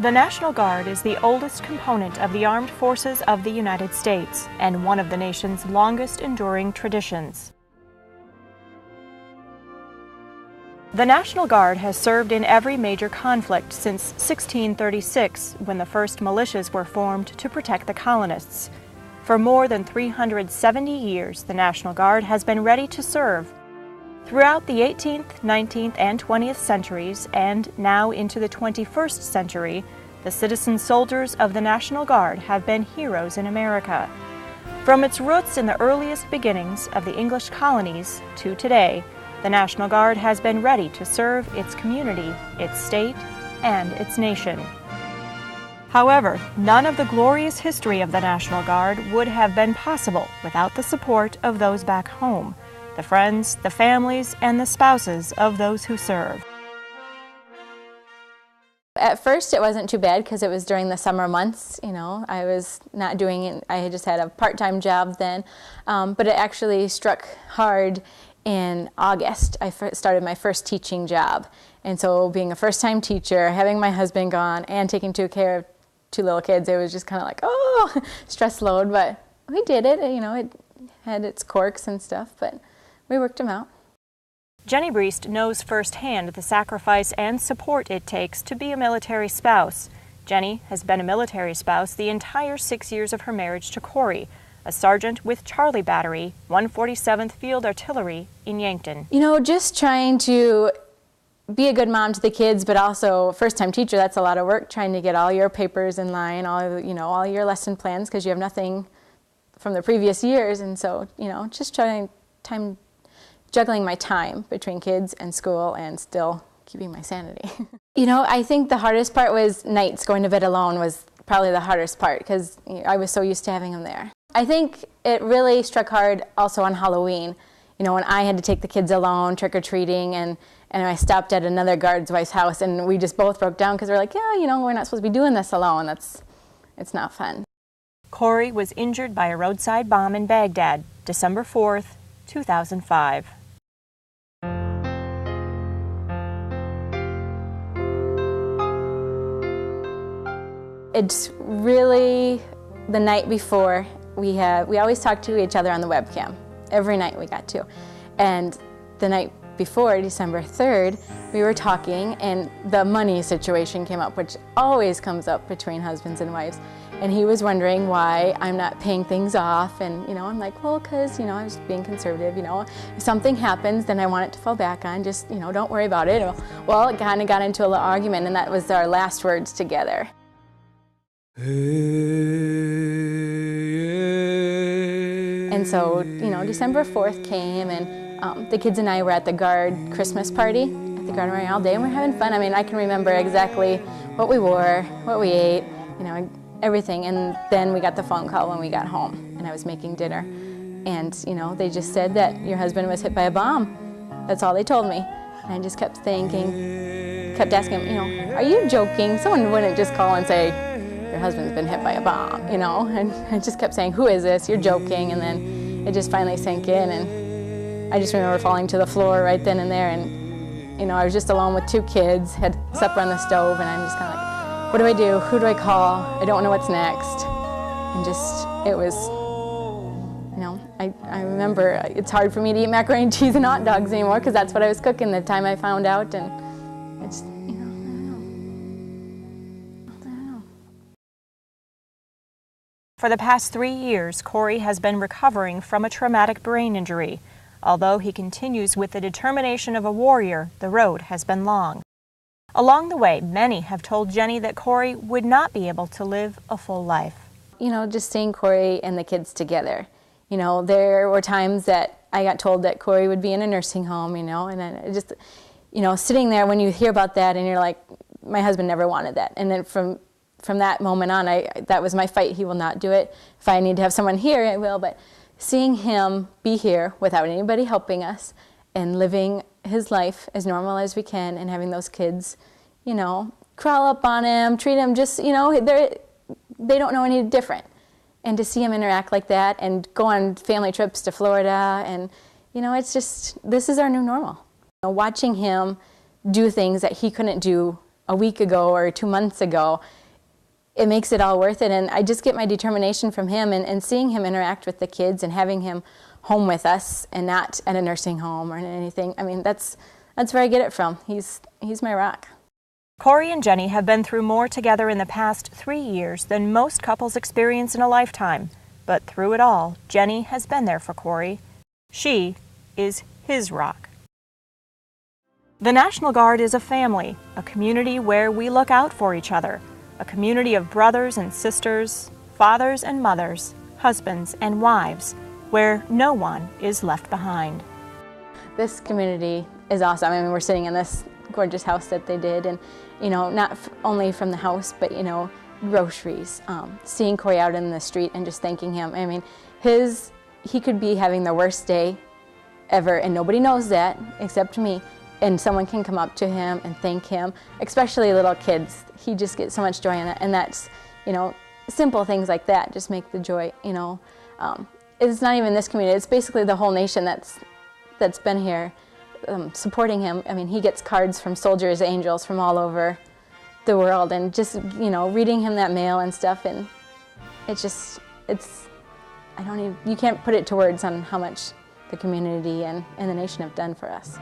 The National Guard is the oldest component of the armed forces of the United States and one of the nation's longest enduring traditions. The National Guard has served in every major conflict since 1636, when the first militias were formed to protect the colonists. For more than 370 years, the National Guard has been ready to serve. Throughout the 18th, 19th, and 20th centuries, and now into the 21st century, the citizen soldiers of the National Guard have been heroes in America. From its roots in the earliest beginnings of the English colonies to today, the National Guard has been ready to serve its community, its state, and its nation. However, none of the glorious history of the National Guard would have been possible without the support of those back home, the friends, the families, and the spouses of those who serve. At first it wasn't too bad because it was during the summer months, I was not doing it, I had just had a part-time job then, but it actually struck hard in August. I started my first teaching job, and so being a first-time teacher, having my husband gone, and taking care of two little kids, it was just kind of like, oh, stress load, but we did it, it had its quirks and stuff, but we worked them out. Jenny Briest knows firsthand the sacrifice and support it takes to be a military spouse. Jenny has been a military spouse the entire 6 years of her marriage to Corey, a sergeant with Charlie Battery, 147th Field Artillery in Yankton. Just trying to be a good mom to the kids, but also first-time teacher, that's a lot of work, trying to get all your papers in line, all your lesson plans, because you have nothing from the previous years, and so, just juggling my time between kids and school and still keeping my sanity. I think the hardest part was nights. Going to bed alone was probably the hardest part because I was so used to having him there. I think it really struck hard also on Halloween, when I had to take the kids alone trick-or-treating, and I stopped at another guard's wife's house, and we just both broke down because we're like, yeah, we're not supposed to be doing this alone. It's not fun. Corey was injured by a roadside bomb in Baghdad, December 4th, 2005. It's really the night before. We always talk to each other on the webcam. Every night we got to. And the night before, December 3rd, we were talking, and the money situation came up, which always comes up between husbands and wives. And he was wondering why I'm not paying things off, and I'm like, well, because I was being conservative. If something happens, then I want it to fall back on. Just don't worry about it. Well, it kind of got into a little argument, and that was our last words together. And so, December 4th came, and the kids and I were at the Guard Christmas party at the Guard Memorial all day, and we're having fun. I can remember exactly what we wore, what we ate, everything. And then we got the phone call when we got home, and I was making dinner. And, they just said that your husband was hit by a bomb. That's all they told me. And I just kept thinking, kept asking him, are you joking? Someone wouldn't just call and say, your husband's been hit by a bomb, and I just kept saying, who is this? You're joking. And then it just finally sank in, and I just remember falling to the floor right then and there, and I was just alone with two kids, had supper on the stove, and I'm just kind of like, what do I do? Who do I call? I don't know what's next. And just, it was, I remember it's hard for me to eat macaroni and cheese and hot dogs anymore because that's what I was cooking the time I found out, and it's, For the past 3 years, Corey has been recovering from a traumatic brain injury. Although he continues with the determination of a warrior, the road has been long. Along the way, many have told Jenny that Corey would not be able to live a full life. Just seeing Corey and the kids together. There were times that I got told that Corey would be in a nursing home, and then just, sitting there when you hear about that and you're like, my husband never wanted that. And then from that moment on, that was my fight. He will not do it. If I need to have someone here, I will. But seeing him be here without anybody helping us and living his life as normal as we can, and having those kids, crawl up on him, treat him just, they don't know any different. And to see him interact like that and go on family trips to Florida, and, it's just, this is our new normal. Watching him do things that he couldn't do a week ago or 2 months ago, it makes it all worth it. And I just get my determination from him, and seeing him interact with the kids and having him home with us and not at a nursing home or anything. I mean, that's where I get it from. He's my rock. Corey and Jenny have been through more together in the past 3 years than most couples experience in a lifetime. But through it all, Jenny has been there for Corey. She is his rock. The National Guard is a family, a community where we look out for each other, a community of brothers and sisters, fathers and mothers, husbands and wives, where no one is left behind. This community is awesome. I mean, we're sitting in this gorgeous house that they did, and not only from the house, but groceries, seeing Corey out in the street and just thanking him. I mean, he could be having the worst day ever, and nobody knows that except me, and someone can come up to him and thank him, especially little kids. He just gets so much joy in it, and that's, simple things like that just make the joy, It's not even this community, it's basically the whole nation that's been here supporting him. I mean, he gets cards from soldiers, angels from all over the world, and just, reading him that mail and stuff, and you can't put it to words on how much the community and the nation have done for us.